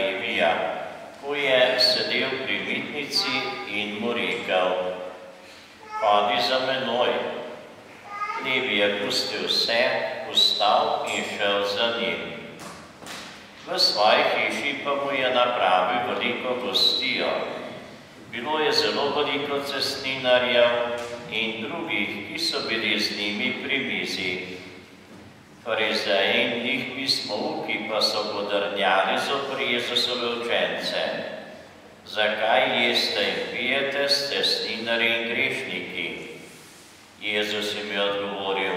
Levija, ko je sedel pri mitnici in mu rekel: Hodi za menoj. Levi je pustil vse, vstal in šel za njim. V svoji hiši pa mu je napravil veliko gostijo. Bilo je zelo veliko cestninarjev in drugih, ki so bili z njimi pri mizi. Farizeji in njih pismouki pa so godrnjali zoper Jezusove učence. Zakaj jeste in pijete s cestninarji in grešniki? Jezus jim je odgovoril: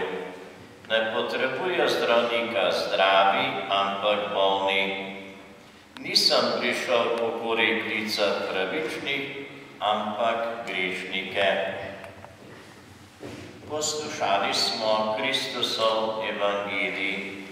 Ne potrebujejo zdravnika zdravi, ampak bolni. Nisem prišel pokori klicati pravičnih, ampak grešnike. Poslušali smo Kristusov evangelij.